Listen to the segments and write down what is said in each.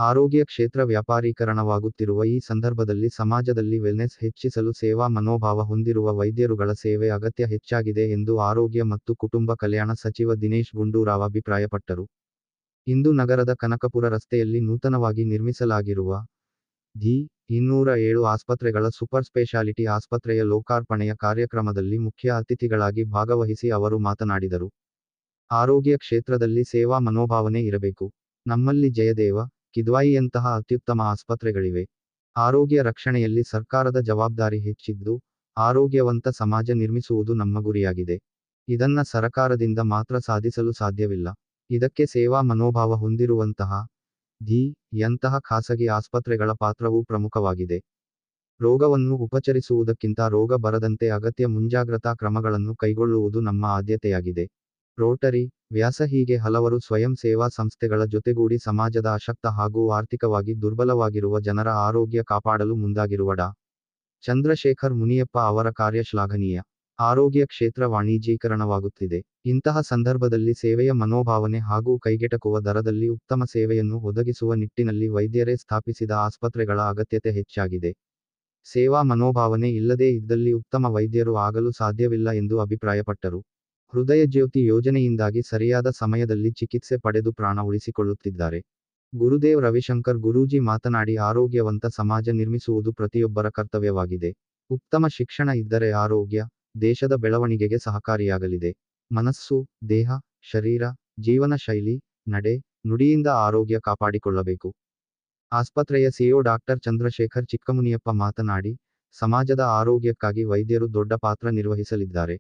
ಆರೋಗ್ಯ ಕ್ಷೇತ್ರ ವ್ಯಾಪಾರೀಕರಣವಾಗುತ್ತಿರುವ ಈ ಸಂದರ್ಭದಲ್ಲಿ ಸಮಾಜದಲ್ಲಿ ವೆಲ್ನೆಸ್ ಹೆಚ್ಚಿಸಲು ಸೇವಾ ಮನೋಭಾವ ಹೊಂದಿರುವ ವೈದ್ಯರುಗಳ ಸೇವೆ ಅಗತ್ಯ ಹೆಚ್ಚಾಗಿದೆ ಎಂದು ಆರೋಗ್ಯ ಮತ್ತು ಕುಟುಂಬ ಕಲ್ಯಾಣ ಸಚಿವ ದಿನೇಶ್ ಗುಂಡೂರಾವ್ ಅಭಿಪ್ರಾಯಪಟ್ಟರು. ಇಂದು ನಗರದ ಕನಕಪುರ ರಸ್ತೆಯಲ್ಲಿ ನೂತನವಾಗಿ ನಿರ್ಮಿಸಲಾಗಿರುವ ದಿ 207 ಆಸ್ಪತ್ರೆಗಳ ಸೂಪರ್ ಸ್ಪೆಷಾಲಿಟಿ ಆಸ್ಪತ್ರೆಯ ಲೋಕಾರ್ಪಣೆಯ ಕಾರ್ಯಕ್ರಮದಲ್ಲಿ ಮುಖ್ಯ ಅತಿಥಿಗಳಾಗಿ ಭಾಗವಹಿಸಿ ಅವರು ಮಾತನಾಡಿದರು. ಆರೋಗ್ಯ ಕ್ಷೇತ್ರದಲ್ಲಿ ಸೇವಾ ಮನೋಭಾವನೆ ಇರಬೇಕು. ನಮ್ಮಲ್ಲಿ ಜಯದೇವ, ಕಿದ್ವಾಯಿಯಂತಹ ಅತ್ಯುತ್ತಮ ಆಸ್ಪತ್ರೆಗಳಿವೆ. ಆರೋಗ್ಯ ರಕ್ಷಣೆಯಲ್ಲಿ ಸರ್ಕಾರದ ಜವಾಬ್ದಾರಿ ಹೆಚ್ಚಿದ್ದು, ಆರೋಗ್ಯವಂತ ಸಮಾಜ ನಿರ್ಮಿಸುವುದು ನಮ್ಮ ಗುರಿಯಾಗಿದೆ. ಇದನ್ನ ಸರಕಾರದಿಂದ ಮಾತ್ರ ಸಾಧಿಸಲು ಸಾಧ್ಯವಿಲ್ಲ. ಇದಕ್ಕೆ ಸೇವಾ ಮನೋಭಾವ ಹೊಂದಿರುವಂತಹ ದಿ ಯಂತಹ ಖಾಸಗಿ ಆಸ್ಪತ್ರೆಗಳ ಪಾತ್ರವೂ ಪ್ರಮುಖವಾಗಿದೆ. ರೋಗವನ್ನು ಉಪಚರಿಸುವುದಕ್ಕಿಂತ ರೋಗ ಬರದಂತೆ ಅಗತ್ಯ ಮುಂಜಾಗ್ರತಾ ಕ್ರಮಗಳನ್ನು ಕೈಗೊಳ್ಳುವುದು ನಮ್ಮ ಆದ್ಯತೆಯಾಗಿದೆ. ರೋಟರಿ, ವ್ಯಾಸ ಹೀಗೆ ಹಲವರು ಸ್ವಯಂ ಸೇವಾ ಸಂಸ್ಥೆಗಳ ಜೊತೆಗೂಡಿ ಸಮಾಜದ ಅಶಕ್ತ ಹಾಗೂ ಆರ್ಥಿಕವಾಗಿ ದುರ್ಬಲವಾಗಿರುವ ಜನರ ಆರೋಗ್ಯ ಕಾಪಾಡಲು ಮುಂದಾಗಿರುವ ಡಾ. ಚಂದ್ರಶೇಖರ್ ಮುನಿಯಪ್ಪ ಅವರ ಕಾರ್ಯ ಶ್ಲಾಘನೀಯ. ಆರೋಗ್ಯ ಕ್ಷೇತ್ರ ವಾಣಿಜ್ಯೀಕರಣವಾಗುತ್ತಿದೆ. ಇಂತಹ ಸಂದರ್ಭದಲ್ಲಿ ಸೇವೆಯ ಮನೋಭಾವನೆ ಹಾಗೂ ಕೈಗೆಟಕುವ ದರದಲ್ಲಿ ಉತ್ತಮ ಸೇವೆಯನ್ನು ಒದಗಿಸುವ ನಿಟ್ಟಿನಲ್ಲಿ ವೈದ್ಯರೇ ಸ್ಥಾಪಿಸಿದ ಆಸ್ಪತ್ರೆಗಳ ಅಗತ್ಯತೆ ಹೆಚ್ಚಾಗಿದೆ. ಸೇವಾ ಮನೋಭಾವನೆ ಇಲ್ಲದೇ ಇದ್ದಲ್ಲಿ ಉತ್ತಮ ವೈದ್ಯರು ಆಗಲು ಸಾಧ್ಯವಿಲ್ಲ ಎಂದು ಅಭಿಪ್ರಾಯಪಟ್ಟರು. ಹೃದಯಜ್ಯೋತಿ ಯೋಜನೆಯಿಂದಾಗಿ ಸರಿಯಾದ ಸಮಯದಲ್ಲಿ ಚಿಕಿತ್ಸೆ ಪಡೆದು ಪ್ರಾಣ ಉಳಿಸಿಕೊಳ್ಳುತ್ತಿದ್ದಾರೆ. ಗುರುದೇವ್ ರವಿಶಂಕರ್ ಗುರೂಜಿ ಮಾತನಾಡಿ, ಆರೋಗ್ಯವಂತ ಸಮಾಜ ನಿರ್ಮಿಸುವುದು ಪ್ರತಿಯೊಬ್ಬರ ಕರ್ತವ್ಯವಾಗಿದೆ. ಉತ್ತಮ ಶಿಕ್ಷಣ ಇದ್ದರೆ ಆರೋಗ್ಯ, ದೇಶದ ಬೆಳವಣಿಗೆಗೆ ಸಹಕಾರಿಯಾಗಲಿದೆ. ಮನಸ್ಸು, ದೇಹ, ಶರೀರ, ಜೀವನ ಶೈಲಿ, ನಡೆ, ನುಡಿಯಿಂದ ಆರೋಗ್ಯ ಕಾಪಾಡಿಕೊಳ್ಳಬೇಕು. ಆಸ್ಪತ್ರೆಯ ಸಿಇಒ ಡಾಕ್ಟರ್ ಚಂದ್ರಶೇಖರ್ ಚಿಕ್ಕಮುನಿಯಪ್ಪ ಮಾತನಾಡಿ, ಸಮಾಜದ ಆರೋಗ್ಯಕ್ಕಾಗಿ ವೈದ್ಯರು ದೊಡ್ಡ ಪಾತ್ರ ನಿರ್ವಹಿಸಲಿದ್ದಾರೆ.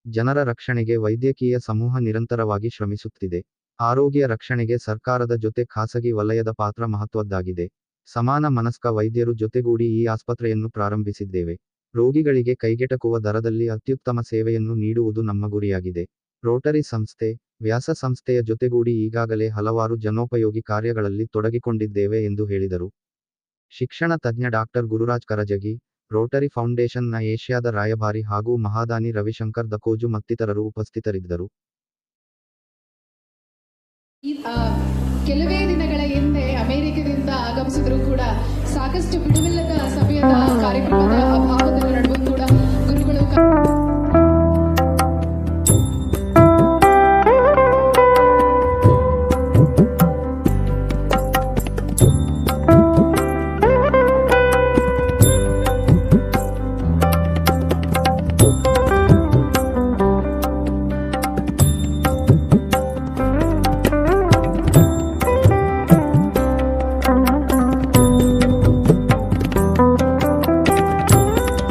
ಜನರ ರಕ್ಷಣೆಗೆ ವೈದ್ಯಕೀಯ ಸಮೂಹ ನಿರಂತರವಾಗಿ ಶ್ರಮಿಸುತ್ತಿದೆ. ಆರೋಗ್ಯ ರಕ್ಷಣೆಗೆ ಸರ್ಕಾರದ ಜೊತೆ ಖಾಸಗಿ ವಲಯದ ಪಾತ್ರ ಮಹತ್ವದ್ದಾಗಿದೆ. ಸಮಾನ ಮನಸ್ಕ ವೈದ್ಯರು ಜೊತೆಗೂಡಿ ಈ ಆಸ್ಪತ್ರೆಯನ್ನು ಪ್ರಾರಂಭಿಸಿದ್ದೇವೆ. ರೋಗಿಗಳಿಗೆ ಕೈಗೆಟಕುವ ದರದಲ್ಲಿ ಅತ್ಯುತ್ತಮ ಸೇವೆಯನ್ನು ನೀಡುವುದು ನಮ್ಮ ಗುರಿಯಾಗಿದೆ. ರೋಟರಿ ಸಂಸ್ಥೆ, ವ್ಯಾಸ ಸಂಸ್ಥೆಯ ಜೊತೆಗೂಡಿ ಈಗಾಗಲೇ ಹಲವಾರು ಜನೋಪಯೋಗಿ ಕಾರ್ಯಗಳಲ್ಲಿ ತೊಡಗಿಕೊಂಡಿದ್ದೇವೆ ಎಂದು ಹೇಳಿದರು. ಶಿಕ್ಷಣ ತಜ್ಞ ಡಾಕ್ಟರ್ ಗುರುರಾಜ್ ಕರಜಗಿ, ರೋಟರಿ ಫೌಂಡೇಶನ್ನ ಏಷ್ಯಾದ ರಾಯಭಾರಿ ಹಾಗೂ ಮಹಾದಾನಿ ರವಿಶಂಕರ್ ದಕೋಜು ಮತ್ತಿತರರು ಉಪಸ್ಥಿತರಿದ್ದರು. ಕೆಲವೇ ದಿನಗಳ ಹಿಂದೆ ಅಮೆರಿಕದಿಂದ ಆಗಮಿಸಿದ್ರು ಕೂಡ ಸಾಕಷ್ಟು ಬಿಡುವಿಲ್ಲದ ಸಮಯದ ಕಾರ್ಯಕ್ರಮದ